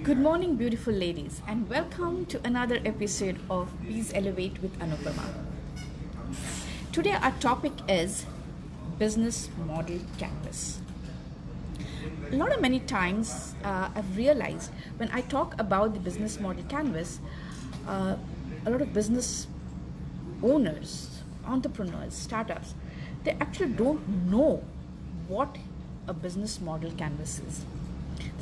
Good morning, beautiful ladies, and welcome to another episode of Please Elevate with Anupama. Today, our topic is business model canvas. A lot of many times, I've realized when I talk about the business model canvas, a lot of business owners, entrepreneurs, startups, they actually don't know what a business model canvas is.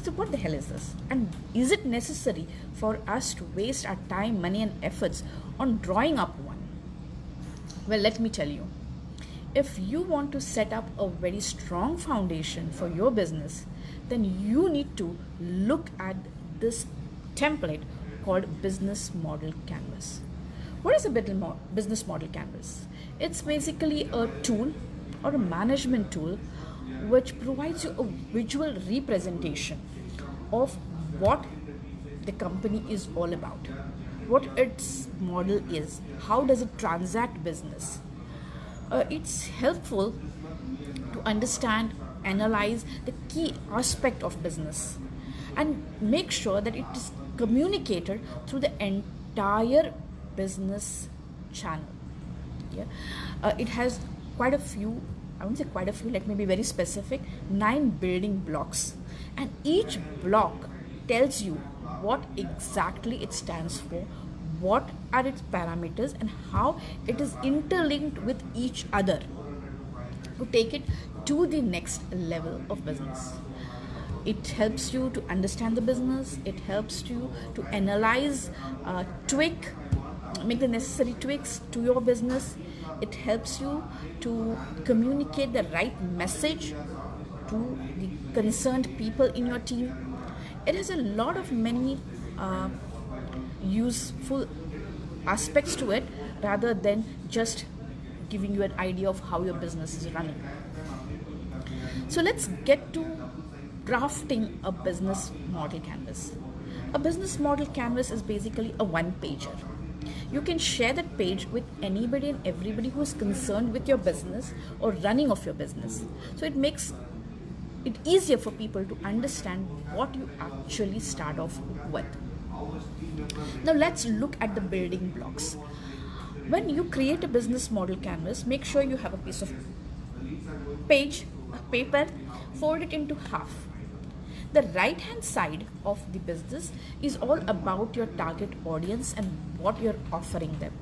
So, what the hell is this? And is it necessary for us to waste our time, money, and efforts on drawing up one? Well, let me tell you. If you want to set up a very strong foundation for your business, then you need to look at this template called business model canvas. What is a business model canvas? It's basically a tool or a management tool which provides you a visual representation of what the company is all about, what its model is, how does it transact business. It's helpful to understand, analyze the key aspect of business and make sure that it is communicated through the entire business channel. Yeah, it has quite a few. I won't say quite a few. Let me be very specific. 9 building blocks, and each block tells you what exactly it stands for, what are its parameters, and how it is interlinked with each other to take it to the next level of business. It helps you to understand the business, it helps you to analyze, tweak, make the necessary tweaks to your business. It helps you to communicate the right message to the concerned people in your team. It has a lot of many useful aspects to it rather than just giving you an idea of how your business is running. So let's get to drafting a business model canvas. A business model canvas is basically a one pager. You can share that page with anybody and everybody who is concerned with your business or running of your business. So it makes it easier for people to understand what you actually start off with. Now let's look at the building blocks. When you create a business model canvas, make sure you have a piece of paper, fold it into half. The right hand side of the business is all about your target audience and what you're offering them.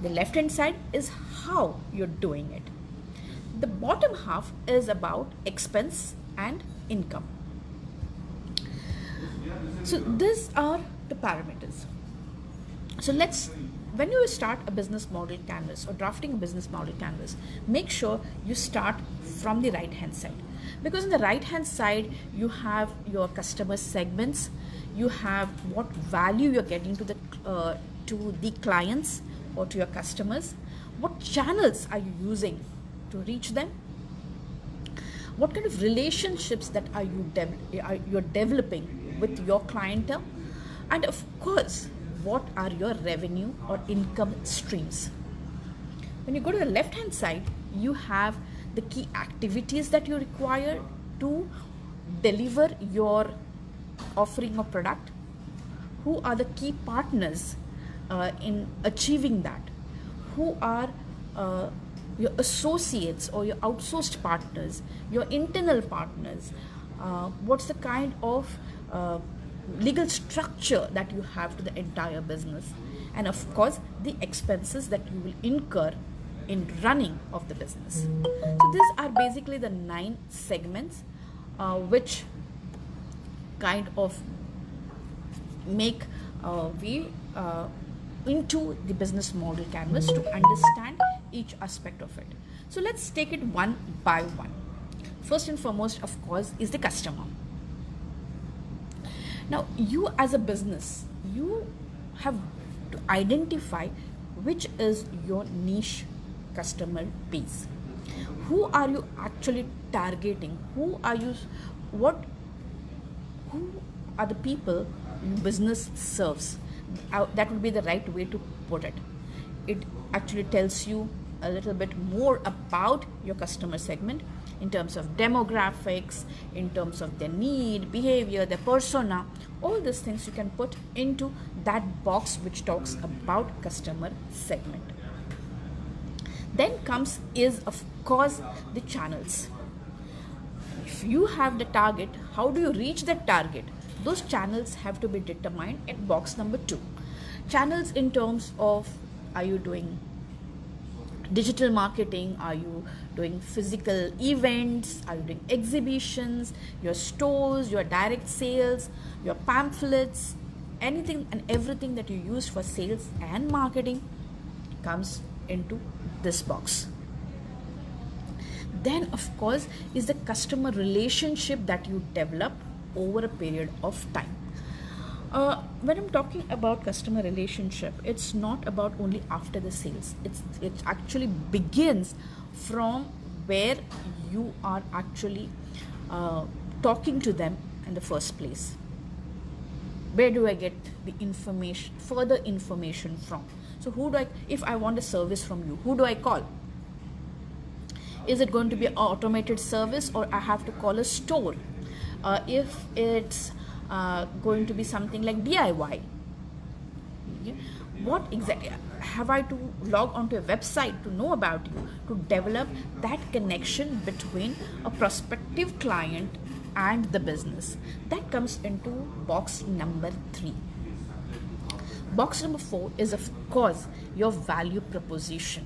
The left hand side is how you're doing it. The bottom half is about expense and income. So these are the parameters. So when you start a business model canvas or drafting a business model canvas, make sure you start from the right hand side, because on the right hand side you have your customer segments, you have what value you're getting to the clients or to your customers, what channels are you using to reach them, what kind of relationships that you're developing with your clientele, and of course what are your revenue or income streams. When you go to the left hand side, you have the key activities that you require to deliver your offering or product, who are the key partners in achieving that, who are your associates or your outsourced partners, your internal partners, what's the kind of legal structure that you have to the entire business, and of course the expenses that you will incur in running of the business. So these are basically the 9 segments which kind of make way into the business model canvas to understand each aspect of it. So let's take it one by one. First and foremost, of course, is the customer. Now, you as a business, you have to identify which is your niche customer base. Who are you actually targeting? Who are the people your business serves? That would be the right way to put it. It actually tells you a little bit more about your customer segment in terms of demographics, in terms of their need, behavior, their persona. All these things you can put into that box which talks about customer segment. Then comes is of course the channels. If you have the target, how do you reach that target? Those channels have to be determined at box number 2. Channels in terms of, are you doing digital marketing, are you doing physical events, are you doing exhibitions, your stores, your direct sales, your pamphlets, anything and everything that you use for sales and marketing comes into this box. Then of course is the customer relationship that you develop over a period of time. When I'm talking about customer relationship, it's not about only after the sales. It actually begins from where you are actually talking to them in the first place. Where do I get the information, further information from? So if I want a service from you, who do I call? Is it going to be an automated service, or I have to call a store? If it's going to be something like DIY, what exactly have I to log onto a website to know about you, to develop that connection between a prospective client and the business? That comes into box number 3. Box number 4 is of course your value proposition.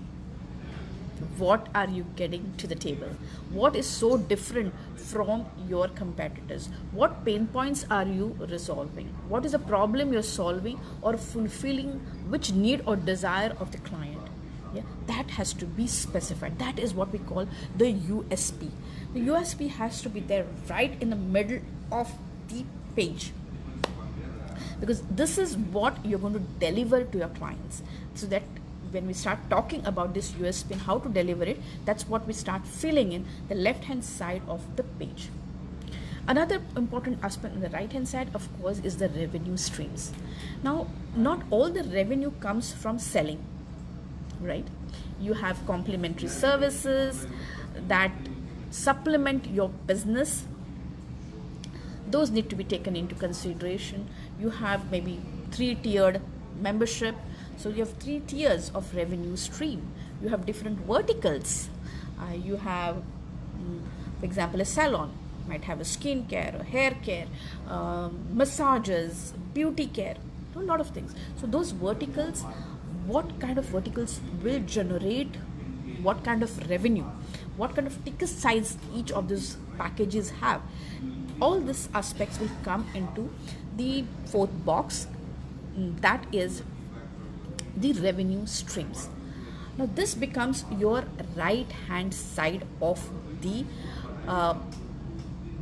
What are you getting to the table? What is so different from your competitors? What pain points are you resolving? What is the problem you're solving or fulfilling, which need or desire of the client? Yeah, that has to be specified. That is what we call the USP. The USP has to be there right in the middle of the page, because this is what you're going to deliver to your clients, so that when we start talking about this USP and how to deliver it, that's what we start filling in the left hand side of the page. Another important aspect on the right hand side, of course, is the revenue streams. Now, not all the revenue comes from selling, right? You have complementary services that supplement your business. Those need to be taken into consideration. You have maybe 3-tiered membership. So you have 3 tiers of revenue stream. You have different verticals. You have, for example, a salon might have a skin care, a hair care, massages, beauty care, a lot of things. So those verticals, what kind of verticals will generate what kind of revenue, what kind of ticket size each of these packages have? All these aspects will come into the 4th box, that is the revenue streams. Now this becomes your right hand side of the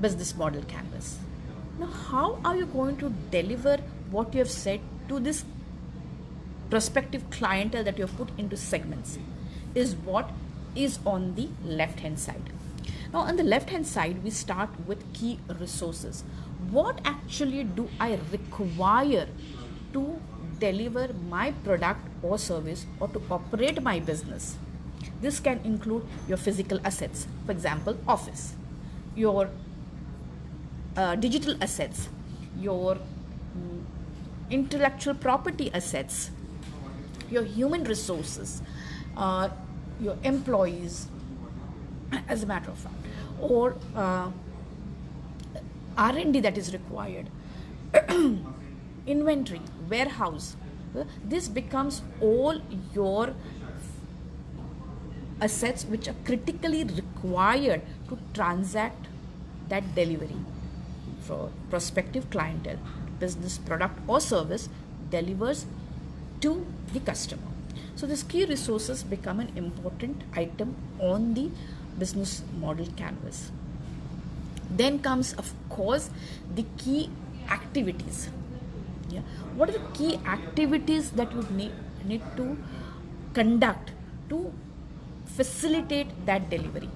business model canvas. Now how are you going to deliver what you have said to this prospective clientele that you have put into segments is what is on the left hand side. Now on the left hand side we start with key resources. What actually do I require to deliver my product or service or to operate my business? This can include your physical assets, for example, office, your digital assets, your intellectual property assets, your human resources, your employees, as a matter of fact, or R&D that is required, inventory, warehouse. This becomes all your assets which are critically required to transact that delivery for prospective clientele. Business product or service delivers to the customer. So these key resources become an important item on the business model canvas. Then comes, of course, the key activities. Yeah. What are the key activities that you need to conduct to facilitate that delivery?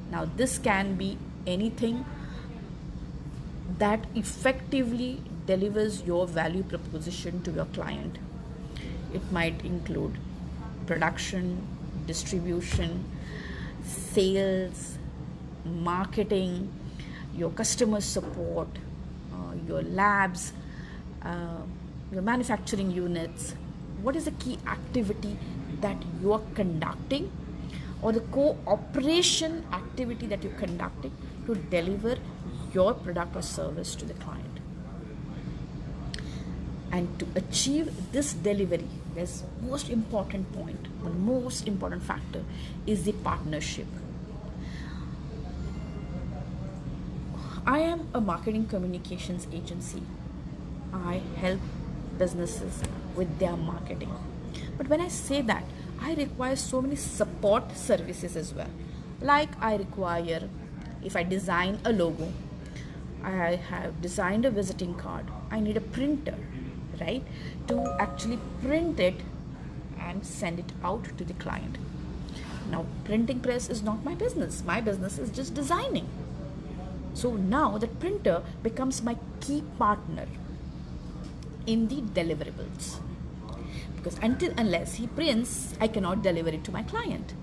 Now this can be anything that effectively delivers your value proposition to your client. It might include production, distribution, sales, marketing, your customer support, your labs, uh, your manufacturing units. What is the key activity that you are conducting, or the cooperation activity that you're conducting to deliver your product or service to the client? And to achieve this delivery, there's most important point, the most important factor is the partnership. I am a marketing communications agency. I help businesses with their marketing. But when I say that, I require so many support services as well. Like I require, if I design a logo, I have designed a visiting card, I need a printer, right, to actually print it and send it out to the client. Now, printing press is not my business. My business is just designing. So now that printer becomes my key partner in the deliverables, because unless he prints, I cannot deliver it to my client.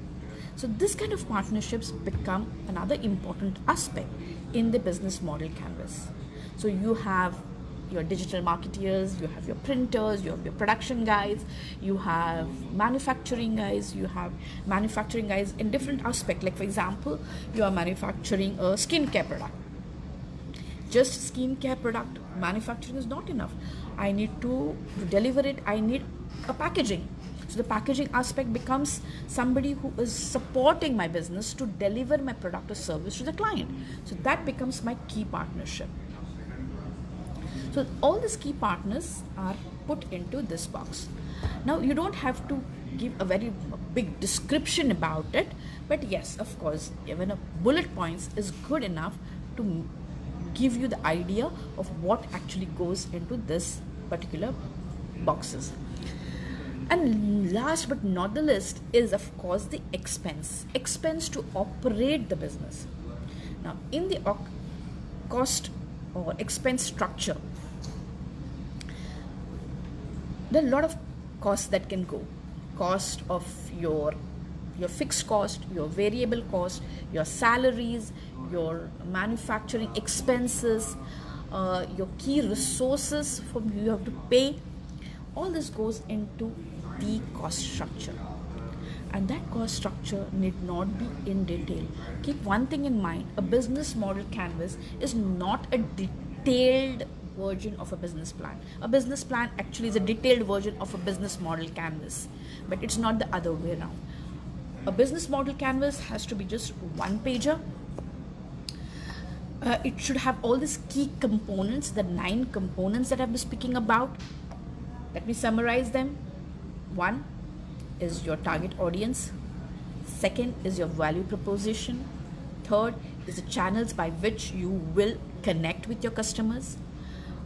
So this kind of partnerships become another important aspect in the business model canvas. So you have your digital marketeers, you have your printers, you have your production guys, you have manufacturing guys, in different aspects. Like for example, you are manufacturing a skincare product. Just skincare product manufacturing is not enough. I need to deliver it, I need a packaging. So the packaging aspect becomes somebody who is supporting my business to deliver my product or service to the client. So that becomes my key partnership. So all these key partners are put into this box. Now you don't have to give a very big description about it, but yes, of course, even a bullet points is good enough to give you the idea of what actually goes into this particular boxes. And last but not the least is of course the expense to operate the business. Now in the cost or expense structure, there are a lot of costs that can go. Cost of your fixed cost, your variable cost, your salaries, your manufacturing expenses, your key resources from you have to pay. All this goes into the cost structure, and that cost structure need not be in detail. Keep one thing in mind: a business model canvas is not a detailed version of a business plan. A business plan actually is a detailed version of a business model canvas, but it's not the other way around. A business model canvas has to be just one pager. It should have all these key components, the 9 components that I've been speaking about. Let me summarize them. 1 is your target audience. 2nd is your value proposition. 3rd is the channels by which you will connect with your customers.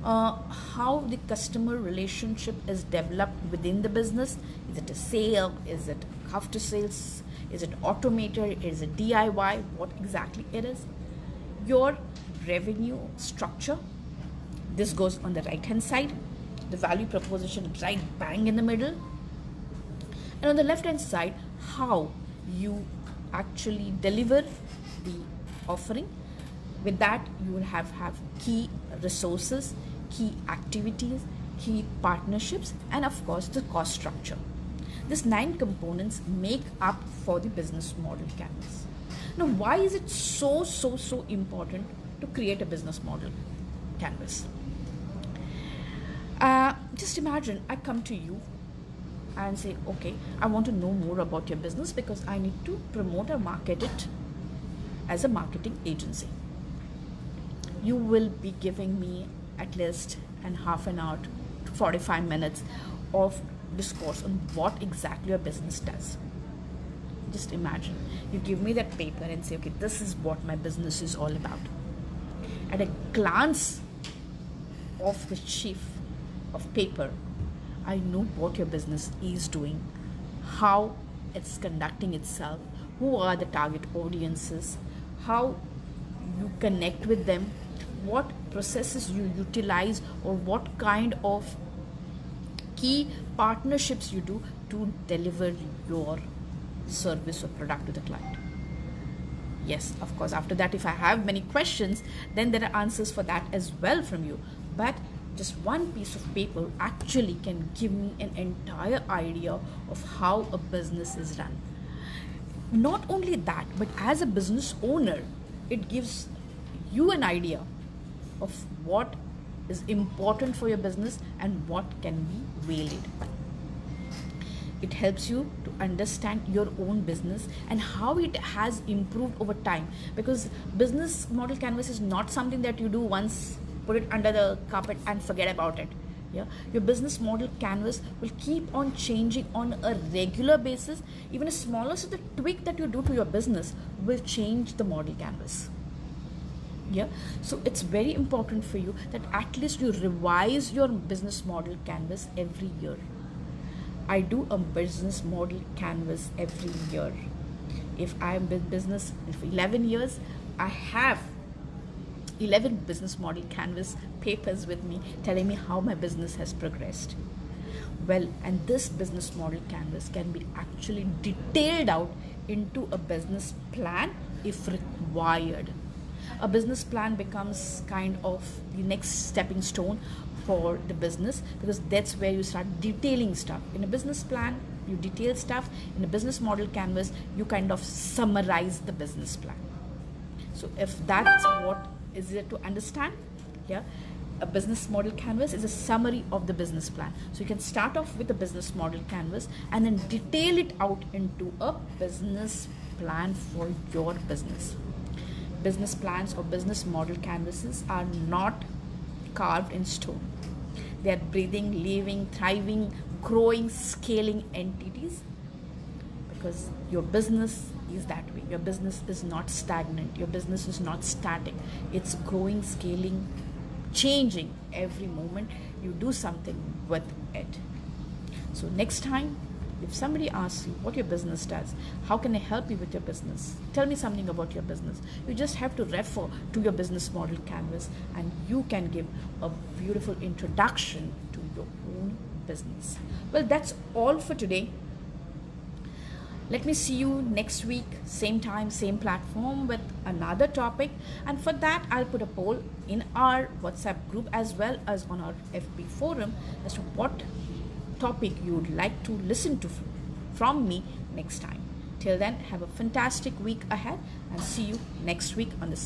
How the customer relationship is developed within the business. Is it a sale? Is it after sales? Is it automated? Is it DIY? What exactly it is? Your revenue structure. This goes on the right hand side. The value proposition right bang in the middle. And on the left hand side, how you actually deliver the offering. With that, you will have key resources, key activities, key partnerships, and of course the cost structure. These 9 components make up for the business model canvas. Now, why is it so important to create a business model canvas? Just imagine I come to you and say, okay, I want to know more about your business because I need to promote or market it as a marketing agency. You will be giving me at least half an hour to 45 minutes of discourse on what exactly your business does. Just imagine you give me that paper and say, okay, this is what my business is all about. At a glance of the sheaf of paper, I know what your business is doing, how it's conducting itself, who are the target audiences, how you connect with them, what processes you utilize, or what kind of key partnerships you do to deliver your service or product to the client. Yes, of course. After that, if I have many questions, then there are answers for that as well from you. But just one piece of paper actually can give me an entire idea of how a business is run. Not only that, but as a business owner, it gives you an idea of what is important for your business and what can be varied. It helps you to understand your own business and how it has improved over time, because business model canvas is not something that you do once, put it under the carpet and forget about it. Yeah, your business model canvas will keep on changing on a regular basis. Even a smallest of the tweak that you do to your business will change the model canvas. Yeah, so it's very important for you that at least you revise your business model canvas every year. I do a business model canvas every year. If I'm in business for 11 years, I have 11 business model canvas papers with me telling me how my business has progressed. Well, and this business model canvas can be actually detailed out into a business plan if required. A business plan becomes kind of the next stepping stone for the business, because that's where you start detailing stuff. In a business plan, you detail stuff. In a business model canvas, you kind of summarize the business plan. So if that's what is it to understand, yeah, a business model canvas is a summary of the business plan. So you can start off with a business model canvas and then detail it out into a business plan for your business. Business plans or business model canvases are not carved in stone. They are breathing, living, thriving, growing, scaling entities, because your business is that way. Your business is not stagnant. Your business is not static. It's growing, scaling, changing every moment. You do something with it. So next time, if somebody asks you what your business does, how can I help you with your business? Tell me something about your business. You just have to refer to your business model canvas and you can give a beautiful introduction to your own business. Well, that's all for today. Let me see you next week, same time, same platform, with another topic. And for that, I'll put a poll in our WhatsApp group as well as on our FB forum as to what topic you would like to listen to from me next time. Till then, have a fantastic week ahead and see you next week on the same